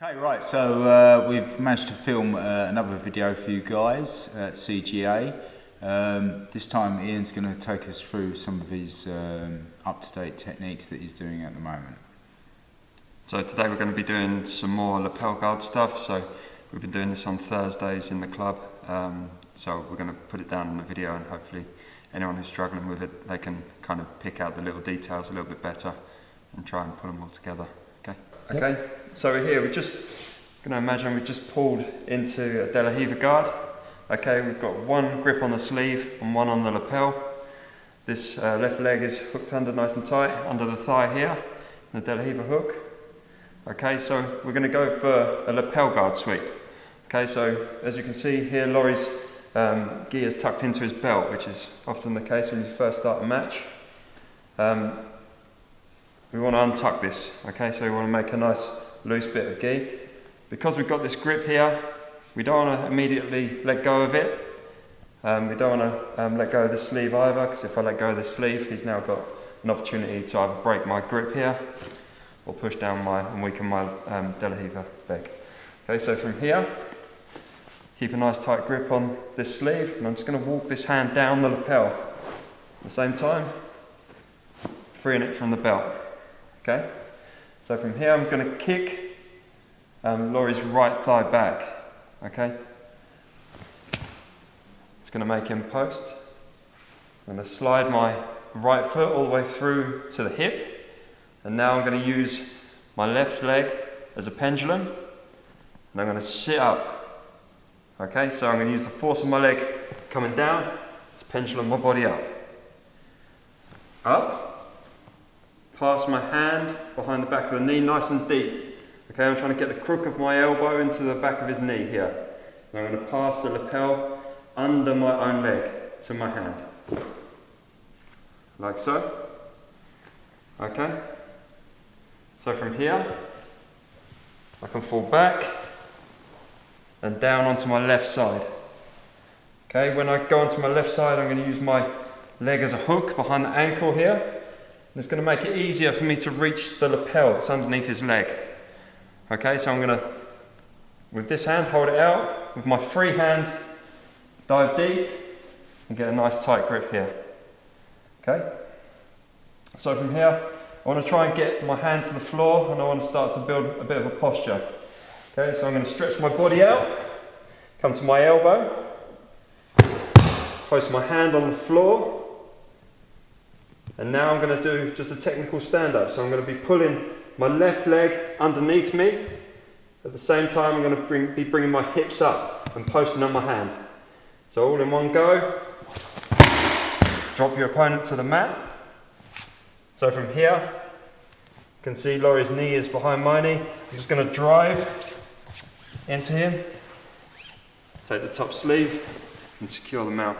Okay, right, so we've managed to film another video for you guys at CGA. This time Ian's going to take us through some of his up-to-date techniques that he's doing at the moment. So today we're going to be doing some more lapel guard stuff. So we've been doing this on Thursdays in the club. So we're going to put it down in the video, and hopefully anyone who's struggling with it, they can kind of pick out the little details a little bit better and try and put them all together. Okay. Yep. Okay. So we're here. We're just going to imagine we've just pulled into a De La Riva guard. Okay. We've got one grip on the sleeve and one on the lapel. This left leg is hooked under nice and tight under the thigh here, the De La Riva hook. Okay, so we're going to go for a lapel guard sweep. Okay, so as you can see here, Laurie's gi is tucked into his belt, which is often the case when you first start a match. We want to untuck this. Okay, so we want to make a nice loose bit of gi. Because we've got this grip here, we don't want to immediately let go of it. We don't want to let go of the sleeve either, because if I let go of the sleeve, he's now got an opportunity to either break my grip here or push down and weaken my De La Riva leg. Okay, so from here, keep a nice tight grip on this sleeve, and I'm just going to walk this hand down the lapel. At the same time, freeing it from the belt. Okay, so from here I'm going to kick Laurie's right thigh back. Okay, it's going to make him post. I'm going to slide my right foot all the way through to the hip. And now I'm going to use my left leg as a pendulum, and I'm going to sit up. Okay, so I'm going to use the force of my leg coming down to pendulum my body up. Up, pass my hand behind the back of the knee nice and deep. Okay, I'm trying to get the crook of my elbow into the back of his knee here. And I'm going to pass the lapel under my own leg to my hand. Like so. Okay. So from here, I can fall back and down onto my left side. Okay, when I go onto my left side, I'm going to use my leg as a hook behind the ankle here. And it's going to make it easier for me to reach the lapel that's underneath his leg. Okay, so I'm going to, with this hand, hold it out. With my free hand, dive deep and get a nice tight grip here. Okay, so from here, I want to try and get my hand to the floor, and I want to start to build a bit of a posture. Okay, so I'm going to stretch my body out, come to my elbow, place my hand on the floor, and now I'm going to do just a technical stand-up. So I'm going to be pulling my left leg underneath me. At the same time, I'm going to be bringing my hips up and posting on my hand. So all in one go. Drop your opponent to the mat. So from here, you can see Laurie's knee is behind my knee. I'm just going to drive into him, take the top sleeve and secure the mount.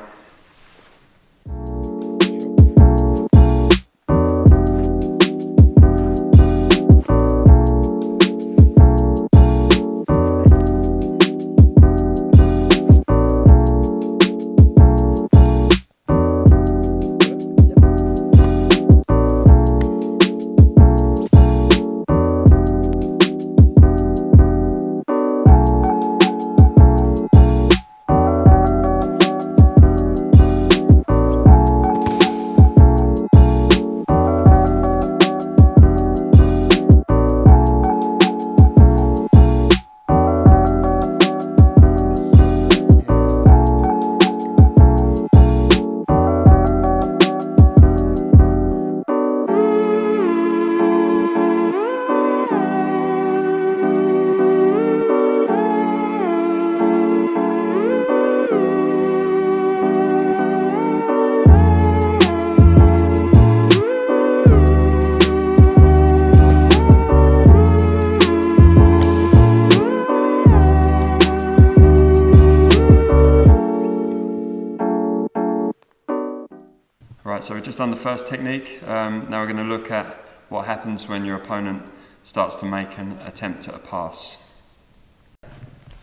Right, so we've just done the first technique. Now we're going to look at what happens when your opponent starts to make an attempt at a pass.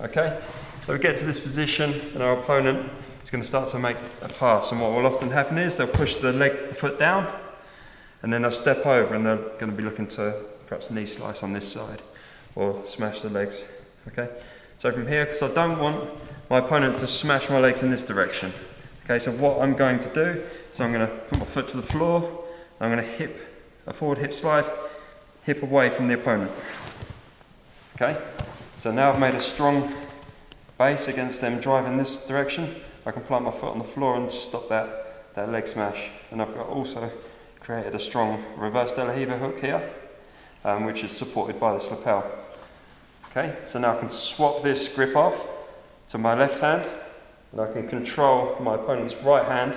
Okay, so we get to this position and our opponent is going to start to make a pass, and what will often happen is they'll push the foot down and then they'll step over and they're going to be looking to perhaps knee slice on this side. or smash the legs. Okay, so from here, because I don't want my opponent to smash my legs in this direction. Okay, so what I'm going to do is I'm going to put my foot to the floor, I'm going to hip, a forward hip slide, hip away from the opponent. Okay, so now I've made a strong base against them driving this direction. I can plant my foot on the floor and stop that leg smash. And I've got also created a strong reverse de la Riva hook here, which is supported by this lapel. Okay, so now I can swap this grip off to my left hand, and I can control my opponent's right hand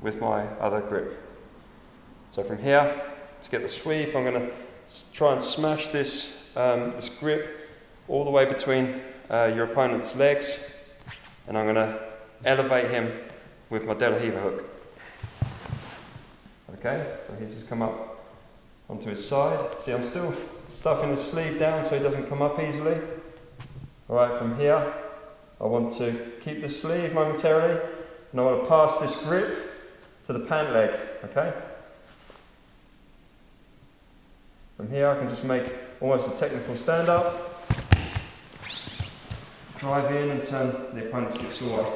with my other grip. So from here, to get the sweep, I'm going to try and smash this, this grip all the way between your opponent's legs, and I'm going to elevate him with my de la Riva hook. Okay, so he's just come up onto his side. See, I'm still stuffing the sleeve down so he doesn't come up easily. Alright, from here, I want to keep the sleeve momentarily, and I want to pass this grip to the pant leg, okay? From here I can just make almost a technical stand up, drive in and turn the opponent's hips away.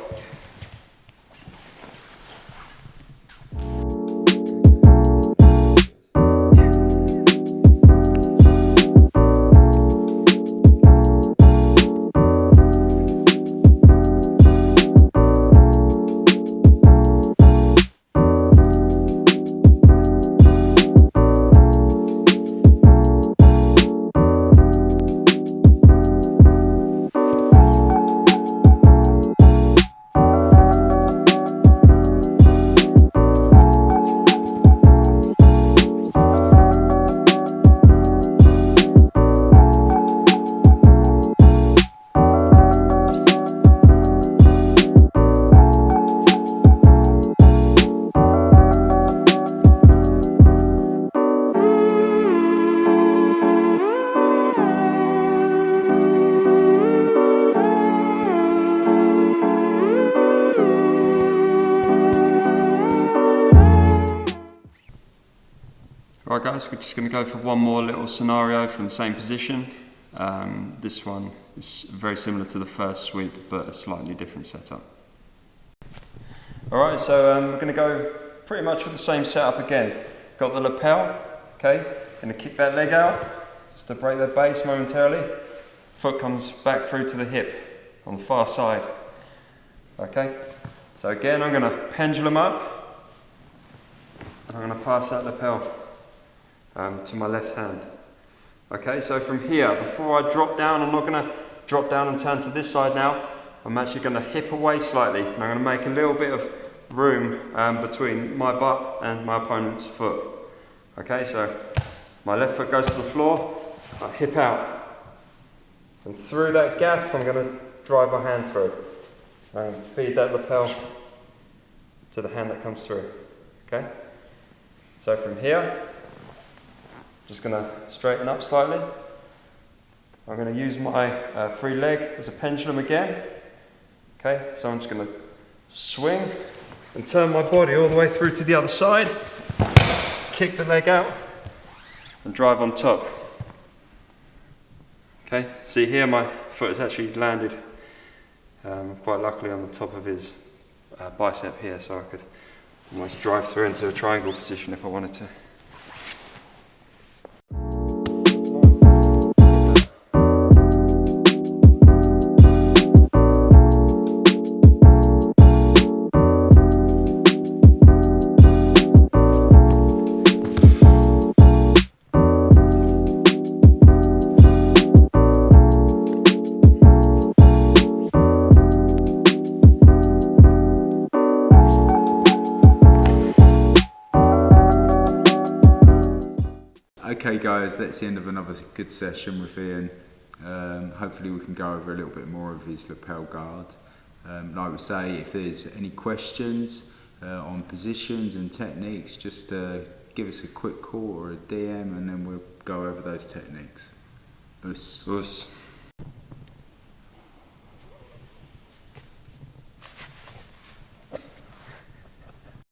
Right guys, we're just going to go for one more little scenario from the same position. This one is very similar to the first sweep, but a slightly different setup. Alright, so we're going to go pretty much with the same setup again. Got the lapel, okay, going to kick that leg out, just to break the base momentarily. Foot comes back through to the hip on the far side. Okay, so again I'm going to pendulum up, and I'm going to pass that lapel to my left hand. Okay, so from here, before I drop down, I'm not going to drop down and turn to this side now. I'm actually going to hip away slightly, and I'm going to make a little bit of room between my butt and my opponent's foot. Okay, so my left foot goes to the floor, I hip out, and through that gap I'm going to drive my hand through and feed that lapel to the hand that comes through. Okay, so from here, just going to straighten up slightly. I'm going to use my free leg as a pendulum again. Okay, so I'm just going to swing and turn my body all the way through to the other side, kick the leg out and drive on top. Okay, see here my foot has actually landed quite luckily on the top of his bicep here, so I could almost drive through into a triangle position if I wanted to. Okay guys, that's the end of another good session with Ian. Hopefully we can go over a little bit more of his lapel guard. Like I would say, if there's any questions on positions and techniques, just give us a quick call or a DM and then we'll go over those techniques. Us.